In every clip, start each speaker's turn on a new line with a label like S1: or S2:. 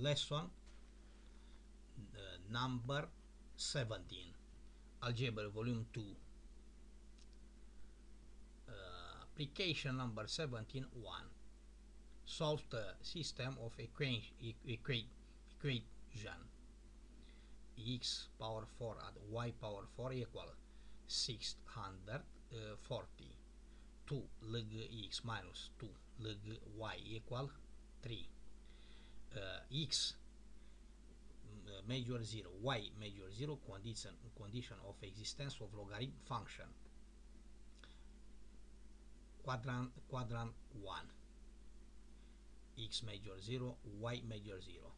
S1: lesson number 17, Algebra volume 2, application number 17.1. Solve the system of equation x power 4 and y power 4 equal 640. 2 log x minus 2 log y equal 3. X major 0, y major 0, condition of existence of logarithm function. Quadrant 1, x major 0, y major 0.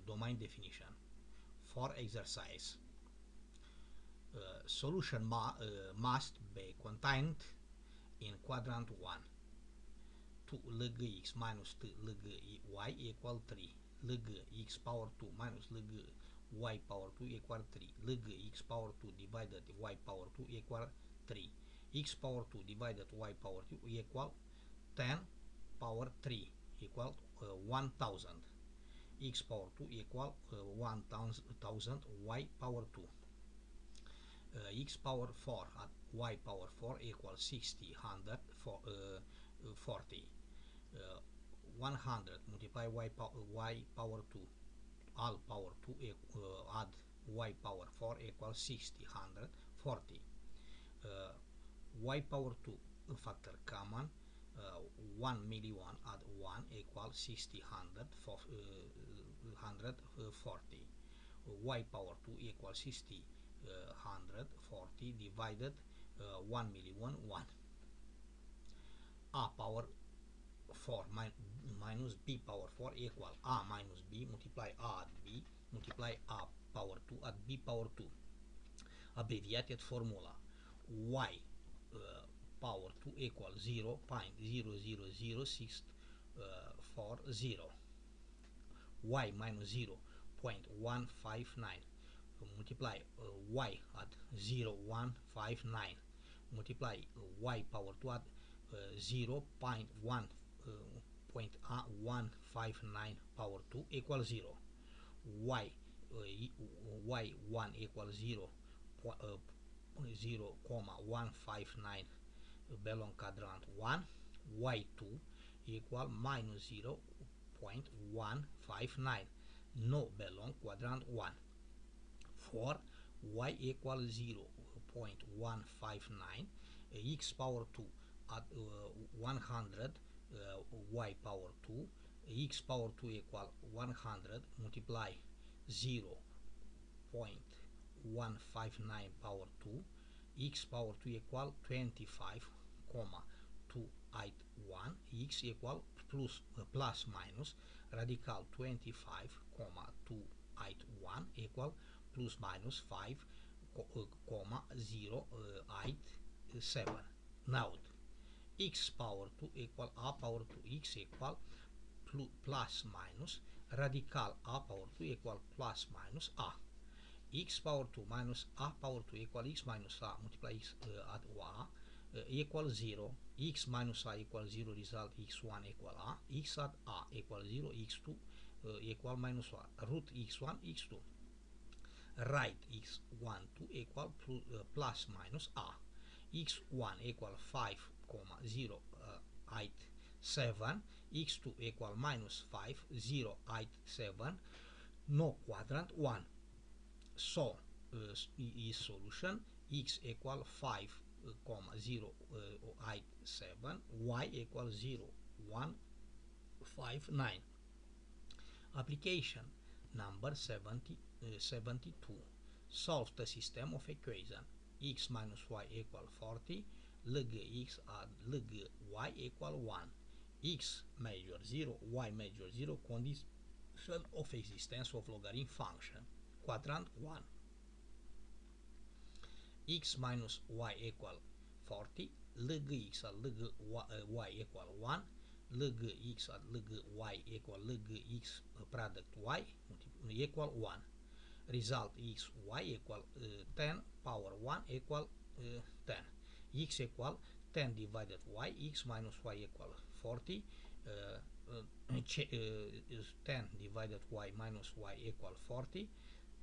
S1: Domain definition. For exercise, solution must be contained in quadrant 1. 2 log x minus 2 log y equal 3. Log x power 2 minus log y power 2 equal 3. Log x power 2 divided y power 2 equal 3. X power 2 divided y power 2 equal 10 power 3 equal 1000. X power 2 equal 1000 y power 2. X power 4 at y power 4 equal 60, 40. 100 multiply y power 2 all power 2 add y power 4 equals 60, 140. Y power 2 factor common, 1 million add 1 equals 60, 140. Y power 2 equals 60, 140 divided 1 million 1. A power 4 minus b power 4 equal a minus b multiply a at b multiply a power 2 at b power 2. Abbreviated formula y power 2 equal 0.0000640. Y minus 0.159 multiply y at 0.159 multiply y power 2 at 0.159 power 2 equals 0. Y1 equals 0.159 belong quadrant 1. Y2 equal minus 0.159 no belong quadrant 1. For y equal 0.159, x power 2 at 100 y power 2, x power 2 equal 100 multiply 0.159 power 2, x power 2 equal 25,281, x equal plus minus radical 25,281 equal plus minus 5,087. Note, x power 2 equal a power 2, x equal plus minus radical a power 2 equal plus minus a. X power 2 minus a power 2 equal x minus a multiply x at a equal 0. X minus a equal 0, result x1 equal a. X at a equal 0, x2 equal minus 1. Root x1, x2. Write x1 to equal plus minus a. X1 equal 5,087. X2 equal minus 5,087. No quadrant 1. So is solution x equal 5,087, y equal 0.159. Application number 72. Solve the system of equation x minus y equal 40, log x and log y equal 1. X major 0, y major 0, condition of existence of logarithm function. Quadrant 1. X minus y equal 40, log x and log y equal 1, log x and log y equal log x product y equal 1. Result x y equal 10 power 1 equal 10. X equal 10 divided y, x minus y equal 40, is 10 divided y minus y equal 40.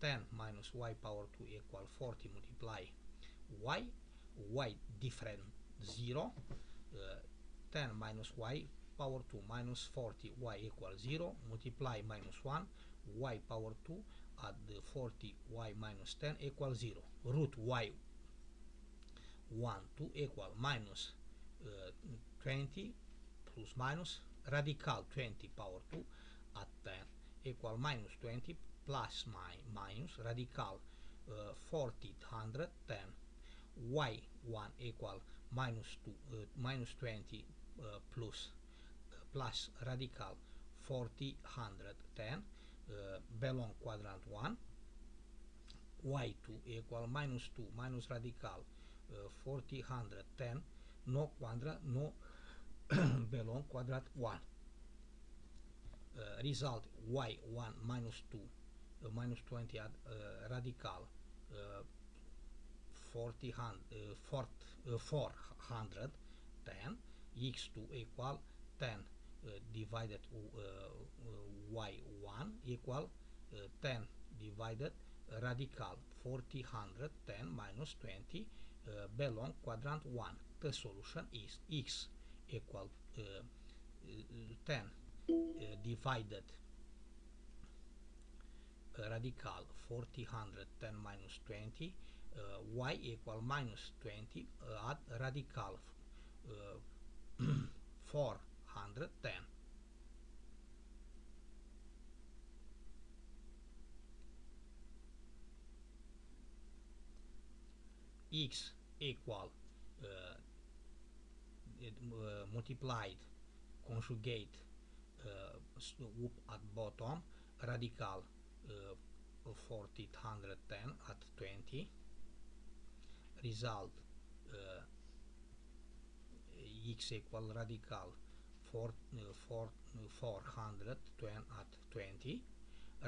S1: 10 minus y power 2 equal 40 multiply y different 0. 10 minus y power 2 minus 40 y equal 0 multiply minus 1 y power 2 at the 40 y minus 10 equal 0. Root y 1 2 equal minus 20 plus minus radical 20 power 2 at 10 equal minus 20 plus minus radical 40 110 y1 equal minus 2 minus 20 plus radical 40 110 belong quadrant 1. y2 equal minus 2 minus radical 40 110 no quadrant no belong quadrant 1. Result y1 minus 2 minus 20 at radical 410 x2 equal 10 divided y1 equal 10 divided radical 40 110 minus 20 belong quadrant 1. The solution is x equal 10 divided radical 40 110 minus 20 y equal minus 20 at radical 410. X equal multiplied conjugate up at bottom radical 40 110 at 20. Result x equal radical 410 at 20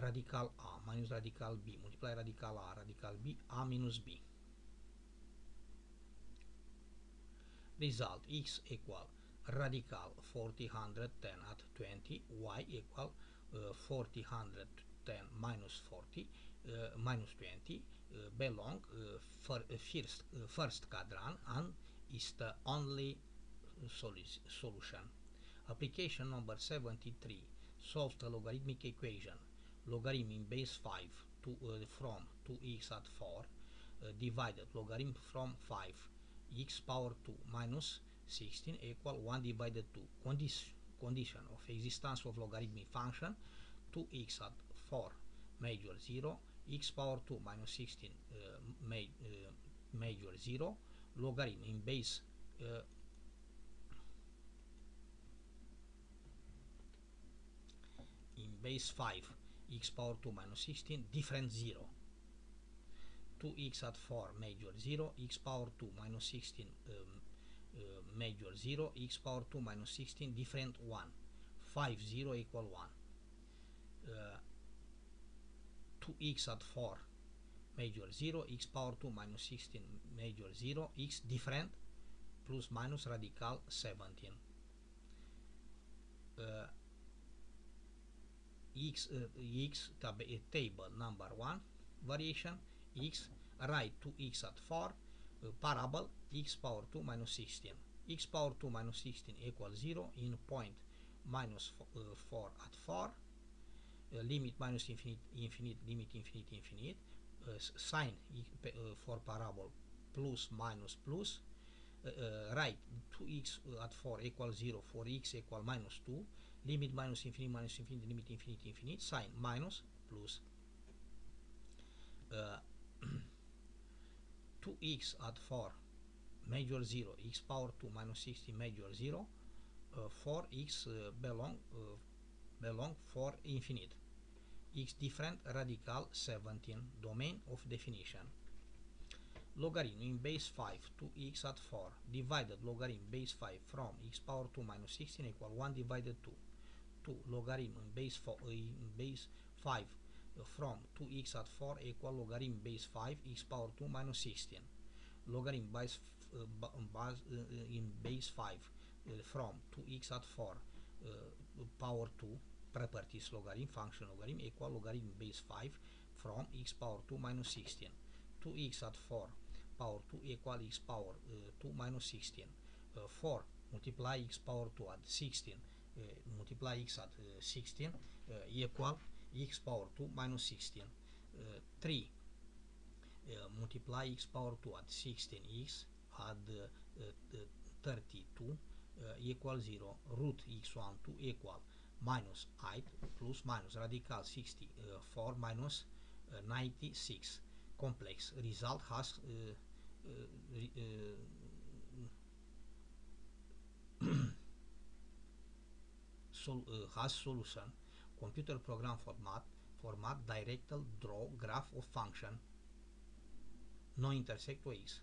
S1: radical a minus radical b multiply radical b a minus b. Result x equal radical 40 110 at 20 y equal 40 110 minus 40 minus 20 belong first quadrant and is the only solution. Application number 73. Solve the logarithmic equation. Logarithm in base 5 from 2x at 4 divided logarithm from 5 x power 2 minus 16 equal 1 divided 2. Condition of existence of logarithmic function 2x at 4 major 0 x power 2 minus 16 major 0 logarithm in base 5 x power 2 minus 16 different 0. 2x at 4 major 0 x power 2 minus 16 major 0 x power 2 minus 16 different 1. 5 0 equal 1. 2x at 4 major 0 x power 2 minus 16 major 0 x different plus minus radical 17. Table number 1 variation x write 2x at 4 parable x power 2 minus 16 x power 2 minus 16 equals 0 in point minus 4 at 4 limit minus infinite limit infinite sign for parable plus minus plus write 2x at 4 equals 0 for x equal minus 2 limit minus infinite limit infinite sign minus plus 2x at 4 major 0 x power 2 minus 16 major 0 4x belong for infinite x different radical 17 domain of definition. Logarithm in base 5 2x at 4 divided logarithm base 5 from x power 2 minus 16 equal 1 divided 2 logarithm in base 5 from 2x at 4 equal logarithm base 5 x power 2 minus 16 logarithm base in base 5 from 2x at 4 power 2 properties logarithm function logarithm equal logarithm base 5 from x power 2 minus 16. 2x at 4 power 2 equal x power 2 minus 16. 4 multiply x power 2 at 16 multiply x at 16 equal x power 2 minus 16. 3 multiply x power 2 at 16x at 32 equal 0. Root x1 2 equal minus 8 plus minus radical 64 minus 96. Complex result has has solution. Computer program format directal draw graph of function no intersect with x.